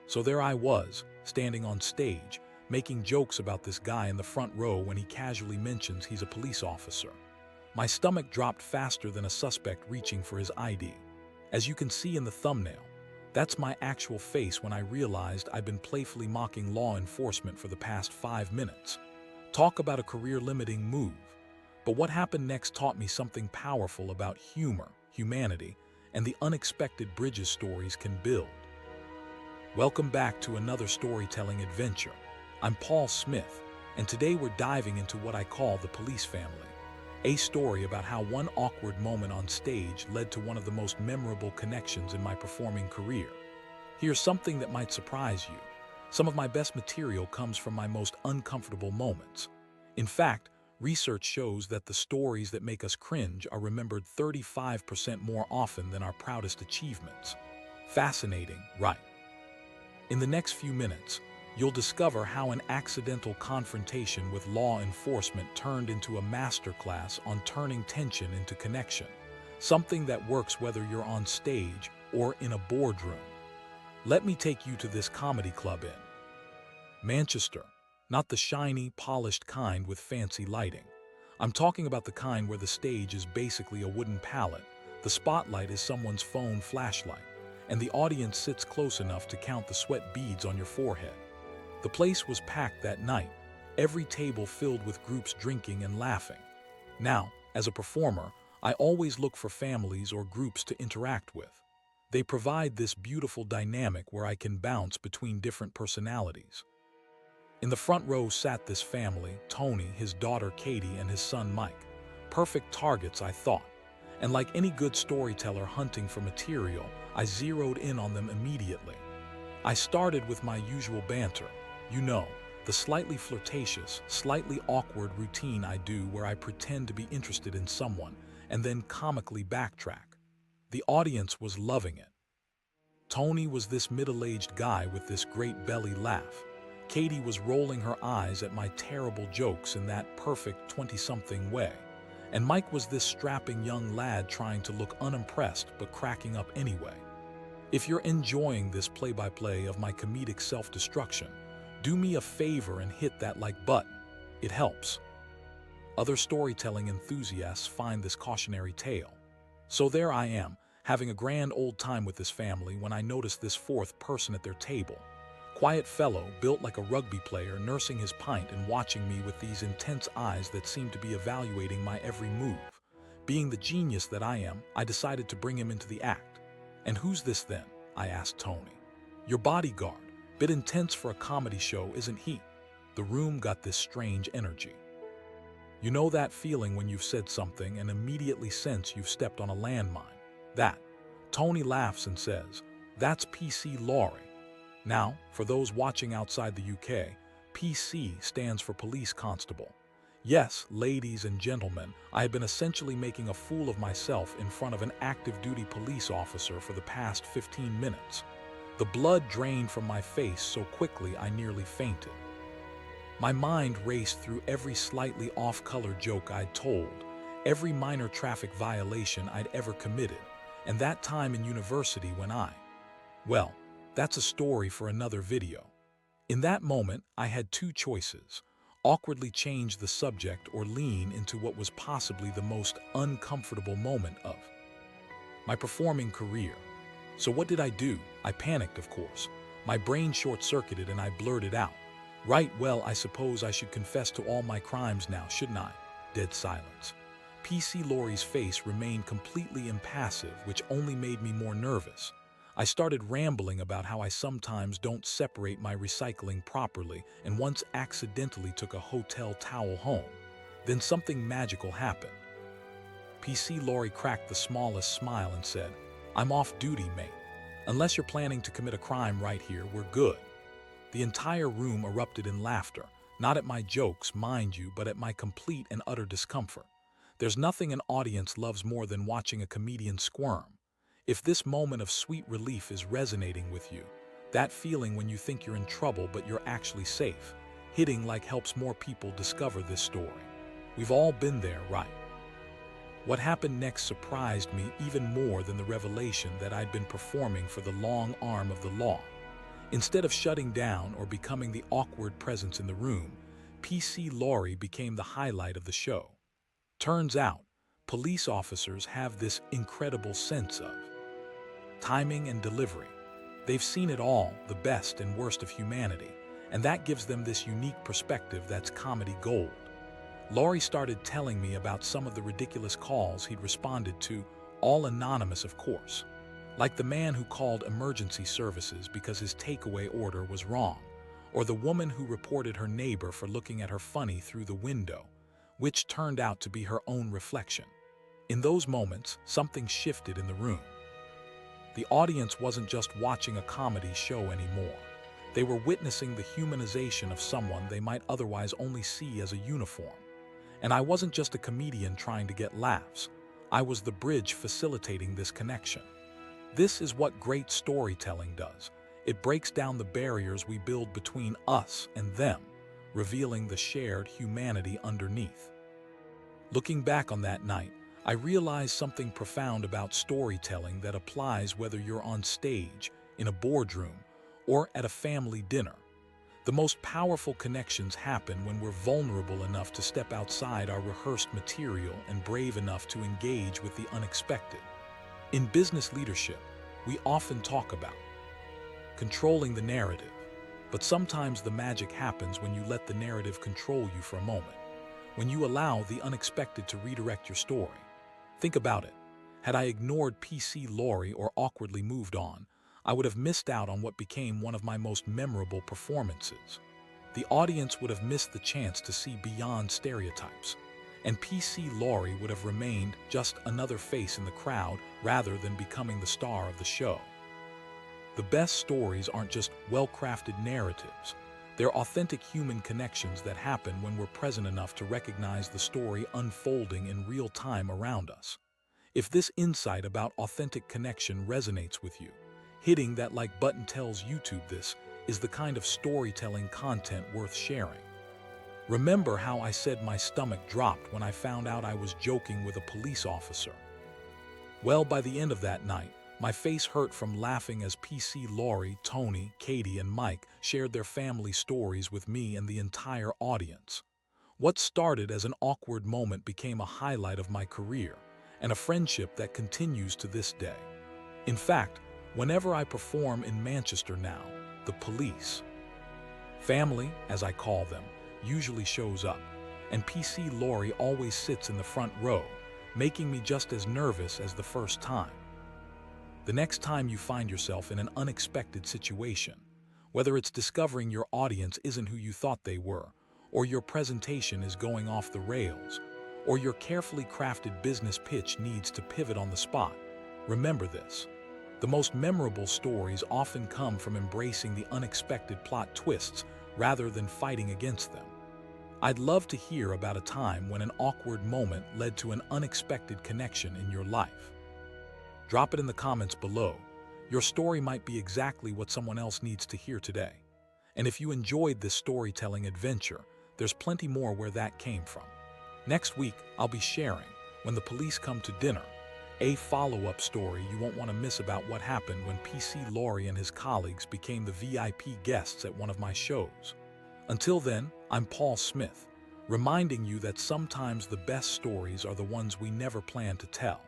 So there I was, standing on stage, making jokes about this guy in the front row when he casually mentions he's a police officer. My stomach dropped faster than a suspect reaching for his ID. As you can see in the thumbnail, that's my actual face when I realized I'd been playfully mocking law enforcement for the past 5 minutes. Talk about a career-limiting move. But what happened next taught me something powerful about humor, humanity, and the unexpected bridges stories can build. Welcome back to another storytelling adventure. I'm Paul Smith, and today we're diving into what I call the police family. A story about how one awkward moment on stage led to one of the most memorable connections in my performing career. Here's something that might surprise you. Some of my best material comes from my most uncomfortable moments. In fact, research shows that the stories that make us cringe are remembered 35% more often than our proudest achievements. Fascinating, right? In the next few minutes, you'll discover how an accidental confrontation with law enforcement turned into a masterclass on turning tension into connection, something that works whether you're on stage or in a boardroom. Let me take you to this comedy club in Manchester. Not the shiny, polished kind with fancy lighting. I'm talking about the kind where the stage is basically a wooden pallet, the spotlight is someone's phone flashlight, and the audience sits close enough to count the sweat beads on your forehead. The place was packed that night, every table filled with groups drinking and laughing. Now, as a performer, I always look for families or groups to interact with. They provide this beautiful dynamic where I can bounce between different personalities. In the front row sat this family, Tony, his daughter Katie, and his son Mike. Perfect targets, I thought. And like any good storyteller hunting for material, I zeroed in on them immediately. I started with my usual banter. You know, the slightly flirtatious, slightly awkward routine I do where I pretend to be interested in someone and then comically backtrack. The audience was loving it. Tony was this middle-aged guy with this great belly laugh. Katie was rolling her eyes at my terrible jokes in that perfect 20-something way. And Mike was this strapping young lad trying to look unimpressed but cracking up anyway. If you're enjoying this play-by-play of my comedic self-destruction, do me a favor and hit that like button. It helps. Other storytelling enthusiasts find this cautionary tale. So there I am, having a grand old time with this family when I notice this fourth person at their table. Quiet fellow, built like a rugby player, nursing his pint and watching me with these intense eyes that seem to be evaluating my every move. Being the genius that I am, I decided to bring him into the act. And who's this then? I asked Tony. Your bodyguard. Bit intense for a comedy show, isn't he? The room got this strange energy. You know that feeling when you've said something and immediately sense you've stepped on a landmine? That. Tony laughs and says, that's PC Laurie. Now, for those watching outside the UK, PC stands for Police Constable. Yes, ladies and gentlemen, I had been essentially making a fool of myself in front of an active-duty police officer for the past 15 minutes. The blood drained from my face so quickly I nearly fainted. My mind raced through every slightly off-color joke I'd told, every minor traffic violation I'd ever committed, and that time in university when well, that's a story for another video. In that moment, I had two choices: awkwardly change the subject or lean into what was possibly the most uncomfortable moment of my performing career. So what did I do? I panicked, of course. My brain short-circuited and I blurted out, right, well, I suppose I should confess to all my crimes now, shouldn't I? Dead silence. PC Laurie's face remained completely impassive, which only made me more nervous. I started rambling about how I sometimes don't separate my recycling properly and once accidentally took a hotel towel home. Then something magical happened. PC Laurie cracked the smallest smile and said, I'm off duty, mate. Unless you're planning to commit a crime right here, we're good. The entire room erupted in laughter, not at my jokes, mind you, but at my complete and utter discomfort. There's nothing an audience loves more than watching a comedian squirm. If this moment of sweet relief is resonating with you, that feeling when you think you're in trouble but you're actually safe, hitting like helps more people discover this story. We've all been there, right? What happened next surprised me even more than the revelation that I'd been performing for the long arm of the law. Instead of shutting down or becoming the awkward presence in the room, PC Laurie became the highlight of the show. Turns out, police officers have this incredible sense of timing and delivery. They've seen it all, the best and worst of humanity, and that gives them this unique perspective that's comedy gold. Laurie started telling me about some of the ridiculous calls he'd responded to, all anonymous of course. Like the man who called emergency services because his takeaway order was wrong, or the woman who reported her neighbor for looking at her funny through the window, which turned out to be her own reflection. In those moments, something shifted in the room. The audience wasn't just watching a comedy show anymore. They were witnessing the humanization of someone they might otherwise only see as a uniform. And I wasn't just a comedian trying to get laughs. I was the bridge facilitating this connection. This is what great storytelling does. It breaks down the barriers we build between us and them, revealing the shared humanity underneath. Looking back on that night, I realized something profound about storytelling that applies whether you're on stage, in a boardroom, or at a family dinner. The most powerful connections happen when we're vulnerable enough to step outside our rehearsed material and brave enough to engage with the unexpected. In business leadership, we often talk about controlling the narrative, but sometimes the magic happens when you let the narrative control you for a moment, when you allow the unexpected to redirect your story. Think about it. Had I ignored PC Laurie or awkwardly moved on, I would have missed out on what became one of my most memorable performances. The audience would have missed the chance to see beyond stereotypes, and PC Laurie would have remained just another face in the crowd rather than becoming the star of the show. The best stories aren't just well-crafted narratives. They're authentic human connections that happen when we're present enough to recognize the story unfolding in real time around us. If this insight about authentic connection resonates with you, hitting that like button tells YouTube this is the kind of storytelling content worth sharing. Remember how I said my stomach dropped when I found out I was joking with a police officer? Well, by the end of that night, my face hurt from laughing as PC Laurie, Tony, Katie, and Mike shared their family stories with me and the entire audience. What started as an awkward moment became a highlight of my career, and a friendship that continues to this day. In fact, whenever I perform in Manchester now, the police family, as I call them, usually shows up, and PC Laurie always sits in the front row, making me just as nervous as the first time. The next time you find yourself in an unexpected situation, whether it's discovering your audience isn't who you thought they were, or your presentation is going off the rails, or your carefully crafted business pitch needs to pivot on the spot, remember this. The most memorable stories often come from embracing the unexpected plot twists rather than fighting against them. I'd love to hear about a time when an awkward moment led to an unexpected connection in your life. Drop it in the comments below. Your story might be exactly what someone else needs to hear today. And if you enjoyed this storytelling adventure, there's plenty more where that came from. Next week, I'll be sharing When the Police Come to Dinner, a follow-up story you won't want to miss about what happened when PC Laurie and his colleagues became the VIP guests at one of my shows. Until then, I'm Paul Smith, reminding you that sometimes the best stories are the ones we never plan to tell.